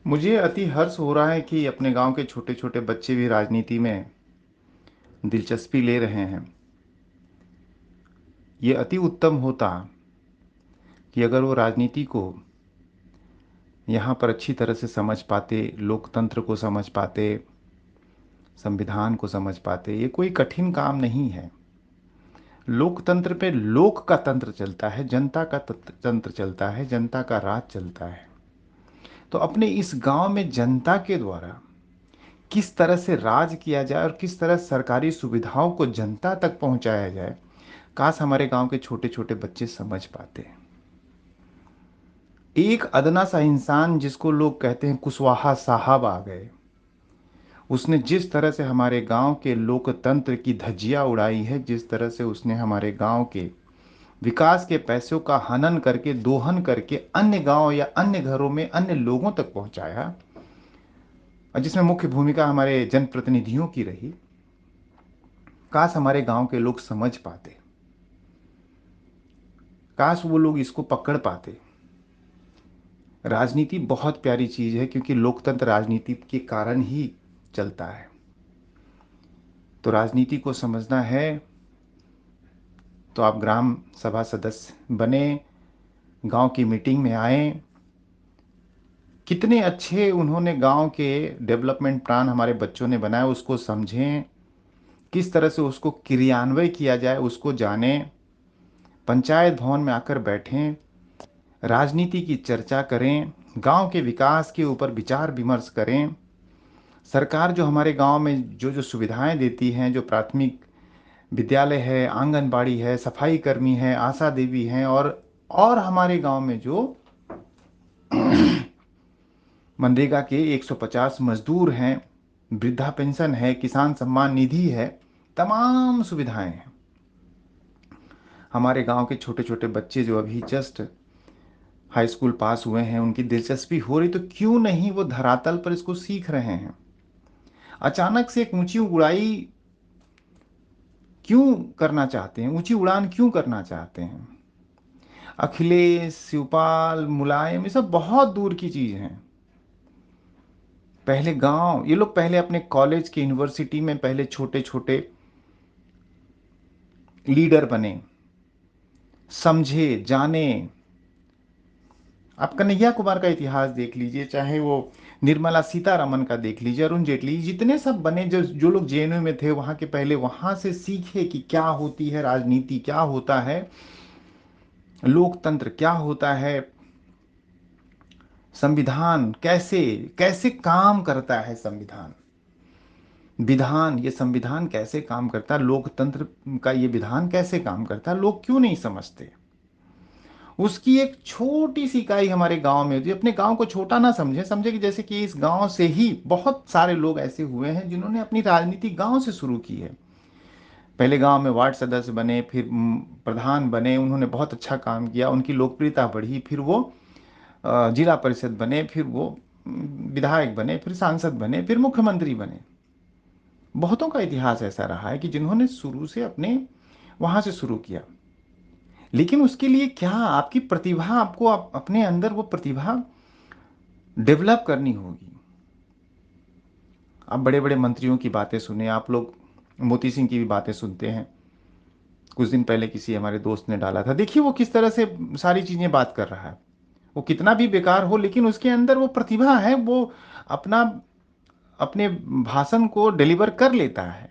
मुझे अति हर्ष हो रहा है कि अपने गांव के छोटे छोटे बच्चे भी राजनीति में दिलचस्पी ले रहे हैं। ये अति उत्तम होता कि अगर वो राजनीति को यहाँ पर अच्छी तरह से समझ पाते, लोकतंत्र को समझ पाते, संविधान को समझ पाते। ये कोई कठिन काम नहीं है। लोकतंत्र पे लोक का तंत्र चलता है, जनता का तंत्र चलता है, जनता का राज चलता है। तो अपने इस गांव में जनता के द्वारा किस तरह से राज किया जाए और किस तरह सरकारी सुविधाओं को जनता तक पहुंचाया जाए, काश हमारे गांव के छोटे छोटे बच्चे समझ पाते। एक अदना सा इंसान जिसको लोग कहते हैं कुशवाहा साहब आ गए, उसने जिस तरह से हमारे गांव के लोकतंत्र की धज्जियां उड़ाई है, जिस तरह से उसने हमारे गांव के विकास के पैसों का हनन करके, दोहन करके अन्य गांव या अन्य घरों में अन्य लोगों तक पहुंचाया, और जिसमें मुख्य भूमिका हमारे जनप्रतिनिधियों की रही, काश हमारे गांव के लोग समझ पाते। काश वो लोग इसको पकड़ पाते। राजनीति बहुत प्यारी चीज है, क्योंकि लोकतंत्र राजनीति के कारण ही चलता है। तो राजनीति को समझना है तो आप ग्राम सभा सदस्य बने, गांव की मीटिंग में आए। कितने अच्छे उन्होंने गांव के डेवलपमेंट प्लान हमारे बच्चों ने बनाए, उसको समझें, किस तरह से उसको क्रियान्वय किया जाए उसको जानें। पंचायत भवन में आकर बैठें, राजनीति की चर्चा करें, गांव के विकास के ऊपर विचार विमर्श करें। सरकार जो हमारे गांव में जो जो सुविधाएं देती हैं, जो प्राथमिक विद्यालय है, आंगनबाड़ी है, सफाई कर्मी है, आशा देवी हैं, और हमारे गांव में जो मनरेगा के 150 मजदूर हैं, वृद्धा पेंशन है, किसान सम्मान निधि है, तमाम सुविधाएं हैं। हमारे गांव के छोटे छोटे बच्चे जो अभी जस्ट हाई स्कूल पास हुए हैं, उनकी दिलचस्पी हो रही, तो क्यों नहीं वो धरातल पर इसको सीख रहे हैं। अचानक से एक ऊंची उड़ाई क्यों करना चाहते हैं, ऊंची उड़ान क्यों करना चाहते हैं। अखिलेश, शिवपाल, मुलायम, ये सब बहुत दूर की चीज हैं। पहले गांव, ये लोग पहले अपने कॉलेज के यूनिवर्सिटी में पहले छोटे छोटे लीडर बने, समझे, जाने। आप कन्हैया कुमार का इतिहास देख लीजिए, चाहे वो निर्मला सीतारमन का देख लीजिए, अरुण जेटली, जितने सब बने, जो जो लोग जेएनयू में थे वहां के, पहले वहां से सीखे कि क्या होती है राजनीति, क्या होता है लोकतंत्र, क्या होता है संविधान, कैसे कैसे काम करता है संविधान, विधान, ये संविधान कैसे काम करता है, लोकतंत्र का ये विधान कैसे काम करता है, लोग क्यों नहीं समझते। उसकी एक छोटी सी इकाई हमारे गांव में होती है। अपने गांव को छोटा ना समझे, समझे कि जैसे कि इस गांव से ही बहुत सारे लोग ऐसे हुए हैं जिन्होंने अपनी राजनीति गांव से शुरू की है। पहले गांव में वार्ड सदस्य बने, फिर प्रधान बने, उन्होंने बहुत अच्छा काम किया, उनकी लोकप्रियता बढ़ी, फिर वो जिला परिषद बने, फिर वो विधायक बने, फिर सांसद बने, फिर मुख्यमंत्री बने। बहुतों का इतिहास ऐसा रहा है कि जिन्होंने शुरू से अपने वहां से शुरू किया। लेकिन उसके लिए क्या, आपकी प्रतिभा, आपको अपने अंदर वो प्रतिभा डेवलप करनी होगी। आप बड़े बड़े मंत्रियों की बातें सुने, आप लोग मोती सिंह की भी बातें सुनते हैं। कुछ दिन पहले किसी हमारे दोस्त ने डाला था, देखिए वो किस तरह से सारी चीजें बात कर रहा है। वो कितना भी बेकार हो, लेकिन उसके अंदर वो प्रतिभा है, वो अपना अपने भाषण को डिलीवर कर लेता है,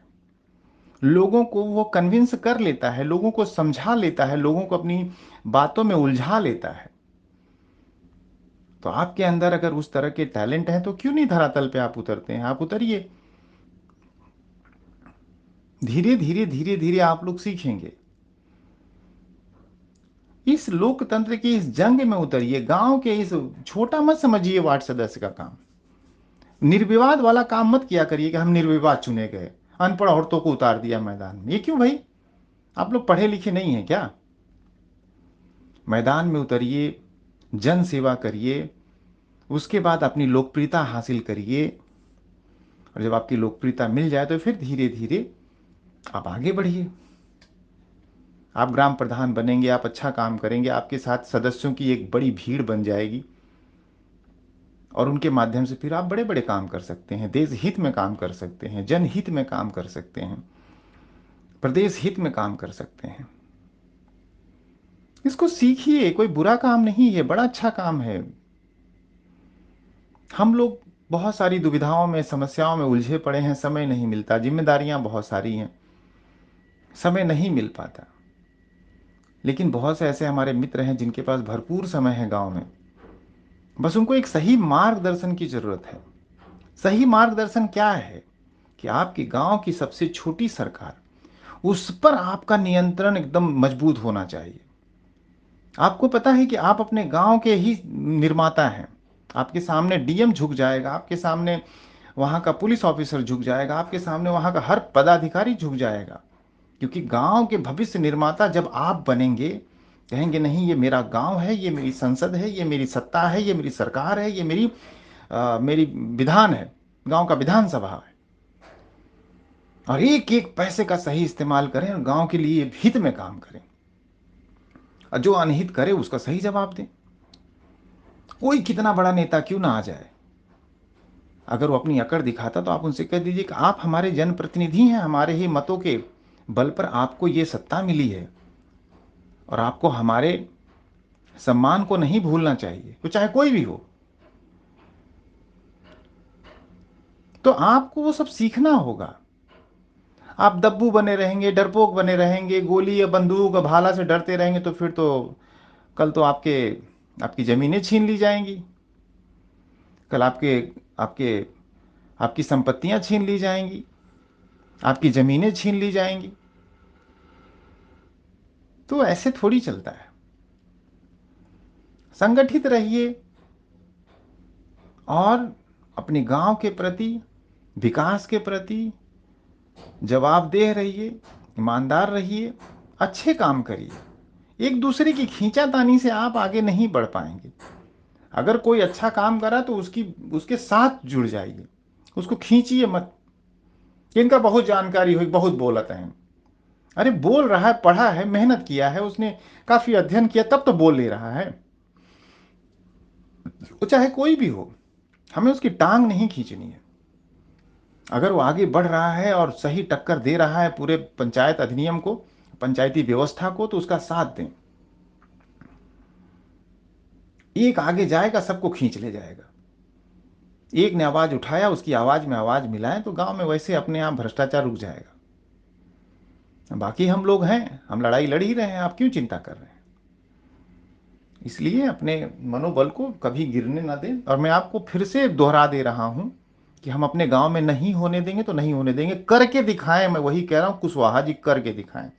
लोगों को वो कन्विंस कर लेता है, लोगों को समझा लेता है, लोगों को अपनी बातों में उलझा लेता है। तो आपके अंदर अगर उस तरह के टैलेंट है, तो क्यों नहीं धरातल पे आप उतरते हैं। आप उतरिए, धीरे धीरे धीरे धीरे आप लोग सीखेंगे। इस लोकतंत्र की इस जंग में उतरिए, गांव के इस, छोटा मत समझिए वार्ड सदस्य का काम। निर्विवाद वाला काम मत किया करिए कि हम निर्विवाद चुने गए, अनपढ़ औरतों को उतार दिया मैदान में। ये क्यों भाई, आप लोग पढ़े लिखे नहीं हैं क्या। मैदान में उतरिए, जन सेवा करिए, उसके बाद अपनी लोकप्रियता हासिल करिए। और जब आपकी लोकप्रियता मिल जाए तो फिर धीरे धीरे आप आगे बढ़िए। आप ग्राम प्रधान बनेंगे, आप अच्छा काम करेंगे, आपके साथ सदस्यों की एक बड़ी भीड़ बन जाएगी, और उनके माध्यम से फिर आप बड़े बड़े काम कर सकते हैं, देश हित में काम कर सकते हैं, जनहित में काम कर सकते हैं, प्रदेश हित में काम कर सकते हैं। इसको सीखिए, कोई बुरा काम नहीं है, बड़ा अच्छा काम है। हम लोग बहुत सारी दुविधाओं में, समस्याओं में उलझे पड़े हैं, समय नहीं मिलता, जिम्मेदारियां बहुत सारी हैं, समय नहीं मिल पाता। लेकिन बहुत से ऐसे हमारे मित्र हैं जिनके पास भरपूर समय है गांव में। बस उनको एक सही मार्गदर्शन की जरूरत है। सही मार्गदर्शन क्या है? कि आपके गांव की सबसे छोटी सरकार, उस पर आपका नियंत्रण एकदम मजबूत होना चाहिए। आपको पता है कि आप अपने गांव के ही निर्माता हैं। आपके सामने डीएम झुक जाएगा, आपके सामने वहां का पुलिस ऑफिसर झुक जाएगा, आपके सामने वहां का हर पदाधिकारी झुक जाएगा। क्योंकि गांव के भविष्य निर्माता जब आप बनेंगे, कहेंगे नहीं ये मेरा गांव है, ये मेरी संसद है, ये मेरी सत्ता है, ये मेरी सरकार है, ये मेरी विधान है, गांव का विधानसभा है। और एक एक पैसे का सही इस्तेमाल करें और गांव के लिए हित में काम करें। और जो अनहित करे उसका सही जवाब दें। कोई कितना बड़ा नेता क्यों ना आ जाए, अगर वो अपनी अकड़ दिखाता तो आप उनसे कह दीजिए कि आप हमारे जनप्रतिनिधि हैं, हमारे ही मतों के बल पर आपको ये सत्ता मिली है और आपको हमारे सम्मान को नहीं भूलना चाहिए, तो चाहे कोई भी हो। तो आपको वो सब सीखना होगा। आप दब्बू बने रहेंगे, डरपोक बने रहेंगे, गोली या बंदूक या भाला से डरते रहेंगे, तो फिर तो कल तो आपकी जमीनें छीन ली जाएंगी। कल आपके आपके आपकी संपत्तियां छीन ली जाएंगी, आपकी जमीनें छीन ली जाएंगी। तो ऐसे थोड़ी चलता है। संगठित रहिए और अपने गांव के प्रति, विकास के प्रति जवाबदेह रहिए, ईमानदार रहिए, अच्छे काम करिए। एक दूसरे की खींचातानी से आप आगे नहीं बढ़ पाएंगे। अगर कोई अच्छा काम करा तो उसके साथ जुड़ जाइए, उसको खींचिए मत कि इनका बहुत जानकारी हुई, बहुत बोलते हैं। अरे बोल रहा है, पढ़ा है, मेहनत किया है उसने, काफी अध्ययन किया, तब तो बोल ले रहा है। वो चाहे कोई भी हो, हमें उसकी टांग नहीं खींचनी है। अगर वो आगे बढ़ रहा है और सही टक्कर दे रहा है पूरे पंचायत अधिनियम को, पंचायती व्यवस्था को, तो उसका साथ दें। एक आगे जाएगा, सबको खींच ले जाएगा। एक ने आवाज उठाया, उसकी आवाज में आवाज मिलाएं तो गांव में वैसे अपने आप भ्रष्टाचार रुक जाएगा। बाकी हम लोग हैं, हम लड़ाई लड़ ही रहे हैं, आप क्यों चिंता कर रहे हैं? इसलिए अपने मनोबल को कभी गिरने ना दें। और मैं आपको फिर से दोहरा दे रहा हूं कि हम अपने गांव में नहीं होने देंगे तो नहीं होने देंगे, करके दिखाएं। मैं वही कह रहा हूं, कुशवाहा जी करके दिखाएं।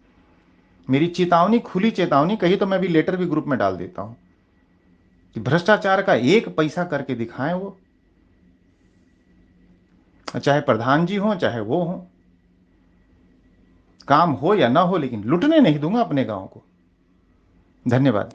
मेरी चेतावनी, खुली चेतावनी, कही तो मैं भी लेटर भी ग्रुप में डाल देता हूं कि भ्रष्टाचार का एक पैसा करके दिखाएं वो, चाहे प्रधान जी हो चाहे वो हो, काम हो या ना हो, लेकिन लुटने नहीं दूंगा अपने गांव को। धन्यवाद।